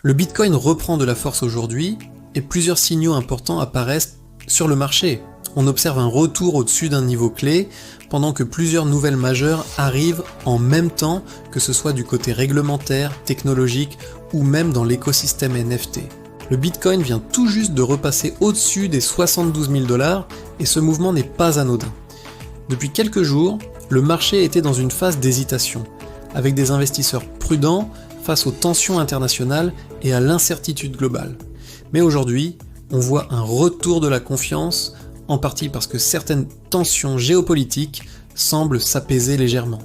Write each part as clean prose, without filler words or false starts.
Le Bitcoin reprend de la force aujourd'hui et plusieurs signaux importants apparaissent sur le marché. On observe un retour au-dessus d'un niveau clé pendant que plusieurs nouvelles majeures arrivent en même temps, que ce soit du côté réglementaire, technologique ou même dans l'écosystème NFT. Le Bitcoin vient tout juste de repasser au-dessus des 72 000 $ et ce mouvement n'est pas anodin. Depuis quelques jours, le marché était dans une phase d'hésitation, avec des investisseurs prudents face aux tensions internationales et à l'incertitude globale. Mais aujourd'hui, on voit un retour de la confiance, en partie parce que certaines tensions géopolitiques semblent s'apaiser légèrement.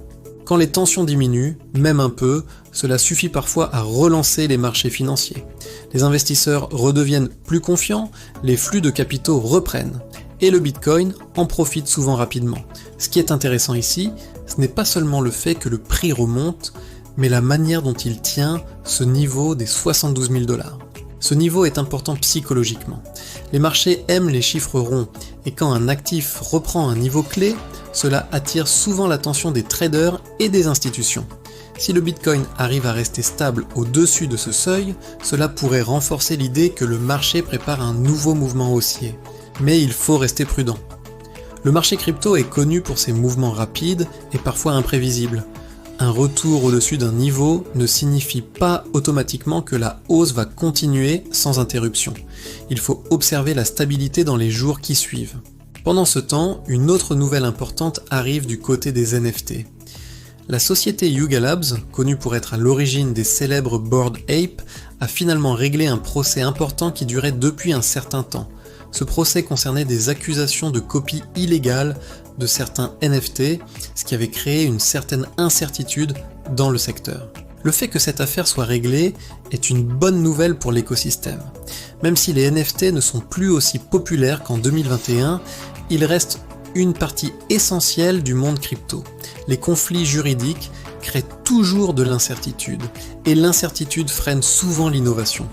Quand les tensions diminuent, même un peu, cela suffit parfois à relancer les marchés financiers. Les investisseurs redeviennent plus confiants, les flux de capitaux reprennent, et le Bitcoin en profite souvent rapidement. Ce qui est intéressant ici, ce n'est pas seulement le fait que le prix remonte, mais la manière dont il tient ce niveau des 72 000 $. Ce niveau est important psychologiquement. Les marchés aiment les chiffres ronds, et quand un actif reprend un niveau clé, cela attire souvent l'attention des traders et des institutions. Si le Bitcoin arrive à rester stable au-dessus de ce seuil, cela pourrait renforcer l'idée que le marché prépare un nouveau mouvement haussier. Mais il faut rester prudent. Le marché crypto est connu pour ses mouvements rapides et parfois imprévisibles. Un retour au-dessus d'un niveau ne signifie pas automatiquement que la hausse va continuer sans interruption. Il faut observer la stabilité dans les jours qui suivent. Pendant ce temps, une autre nouvelle importante arrive du côté des NFT. La société Yuga Labs, connue pour être à l'origine des célèbres Bored Ape, a finalement réglé un procès important qui durait depuis un certain temps. Ce procès concernait des accusations de copie illégale de certains NFT, ce qui avait créé une certaine incertitude dans le secteur. Le fait que cette affaire soit réglée est une bonne nouvelle pour l'écosystème. Même si les NFT ne sont plus aussi populaires qu'en 2021, ils restent une partie essentielle du monde crypto. Les conflits juridiques créent toujours de l'incertitude, et l'incertitude freine souvent l'innovation.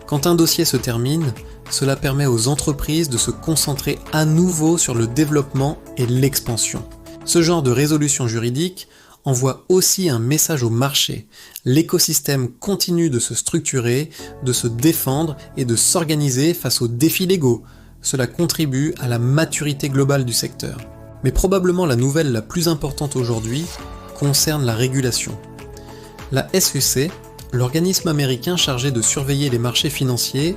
Quand un dossier se termine, cela permet aux entreprises de se concentrer à nouveau sur le développement et l'expansion. Ce genre de résolution juridique envoie aussi un message au marché. L'écosystème continue de se structurer, de se défendre et de s'organiser face aux défis légaux. Cela contribue à la maturité globale du secteur. Mais probablement la nouvelle la plus importante aujourd'hui concerne la régulation. La SEC, l'organisme américain chargé de surveiller les marchés financiers,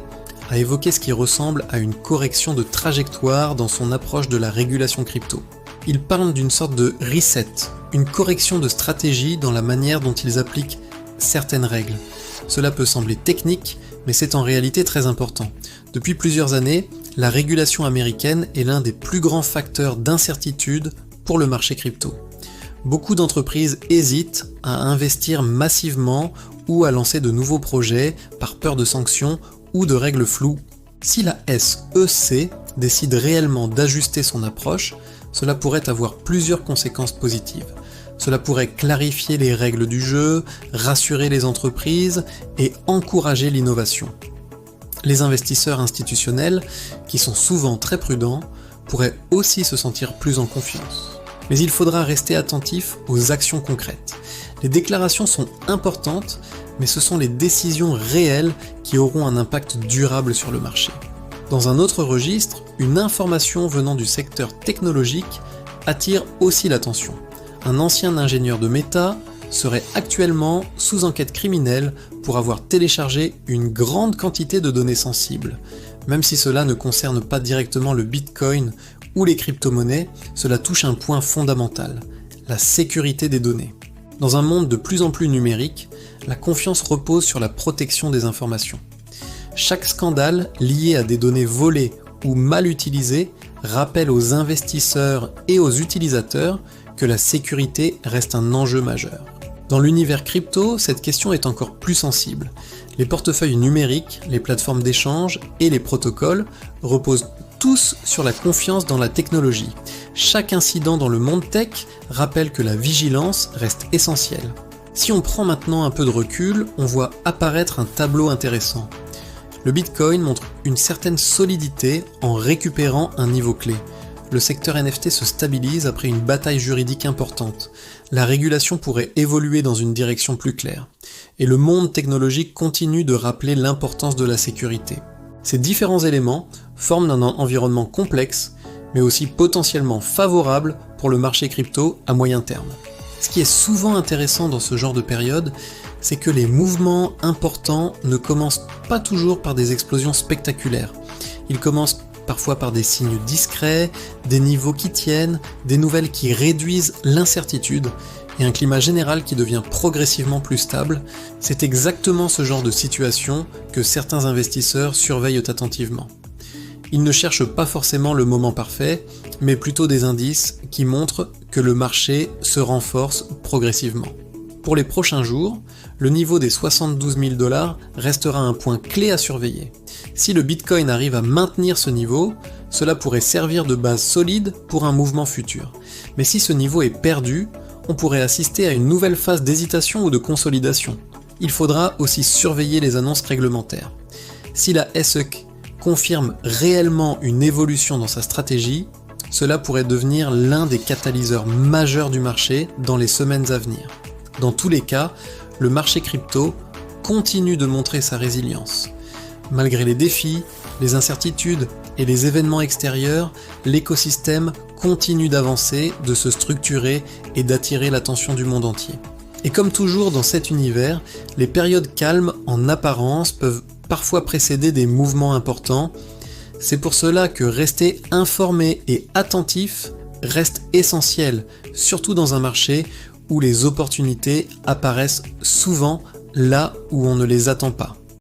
a évoqué ce qui ressemble à une correction de trajectoire dans son approche de la régulation crypto. Il parle d'une sorte de reset, une correction de stratégie dans la manière dont ils appliquent certaines règles. Cela peut sembler technique, mais c'est en réalité très important. Depuis plusieurs années, la régulation américaine est l'un des plus grands facteurs d'incertitude pour le marché crypto. Beaucoup d'entreprises hésitent à investir massivement ou à lancer de nouveaux projets par peur de sanctions ou de règles floues. Si la SEC décide réellement d'ajuster son approche, cela pourrait avoir plusieurs conséquences positives. Cela pourrait clarifier les règles du jeu, rassurer les entreprises et encourager l'innovation. Les investisseurs institutionnels, qui sont souvent très prudents, pourraient aussi se sentir plus en confiance. Mais il faudra rester attentif aux actions concrètes. Les déclarations sont importantes, mais ce sont les décisions réelles qui auront un impact durable sur le marché. Dans un autre registre, une information venant du secteur technologique attire aussi l'attention. Un ancien ingénieur de Meta serait actuellement sous enquête criminelle pour avoir téléchargé une grande quantité de données sensibles. Même si cela ne concerne pas directement le Bitcoin ou les crypto-monnaies, cela touche un point fondamental, la sécurité des données. Dans un monde de plus en plus numérique, la confiance repose sur la protection des informations. Chaque scandale lié à des données volées ou mal utilisées rappelle aux investisseurs et aux utilisateurs que la sécurité reste un enjeu majeur. Dans l'univers crypto, cette question est encore plus sensible. Les portefeuilles numériques, les plateformes d'échange et les protocoles reposent tous sur la confiance dans la technologie. Chaque incident dans le monde tech rappelle que la vigilance reste essentielle. Si on prend maintenant un peu de recul, on voit apparaître un tableau intéressant. Le Bitcoin montre une certaine solidité en récupérant un niveau clé. le secteur NFT se stabilise après une bataille juridique importante. La régulation pourrait évoluer dans une direction plus claire. Et le monde technologique continue de rappeler l'importance de la sécurité. Ces différents éléments forment un environnement complexe, mais aussi potentiellement favorable pour le marché crypto à moyen terme. Ce qui est souvent intéressant dans ce genre de période, c'est que les mouvements importants ne commencent pas toujours par des explosions spectaculaires. Ils commencent parfois par des signes discrets, des niveaux qui tiennent, des nouvelles qui réduisent l'incertitude et un climat général qui devient progressivement plus stable. C'est exactement ce genre de situation que certains investisseurs surveillent attentivement. Ils ne cherchent pas forcément le moment parfait, mais plutôt des indices qui montrent que le marché se renforce progressivement. Pour les prochains jours, le niveau des 72 000 $ restera un point clé à surveiller. Si le Bitcoin arrive à maintenir ce niveau, cela pourrait servir de base solide pour un mouvement futur. Mais si ce niveau est perdu, on pourrait assister à une nouvelle phase d'hésitation ou de consolidation. Il faudra aussi surveiller les annonces réglementaires. Si la SEC confirme réellement une évolution dans sa stratégie, cela pourrait devenir l'un des catalyseurs majeurs du marché dans les semaines à venir. Dans tous les cas, le marché crypto continue de montrer sa résilience. Malgré les défis, les incertitudes et les événements extérieurs, l'écosystème continue d'avancer, de se structurer et d'attirer l'attention du monde entier. Et comme toujours dans cet univers, les périodes calmes en apparence peuvent parfois précéder des mouvements importants. C'est pour cela que rester informé et attentif reste essentiel, surtout dans un marché où les opportunités apparaissent souvent là où on ne les attend pas.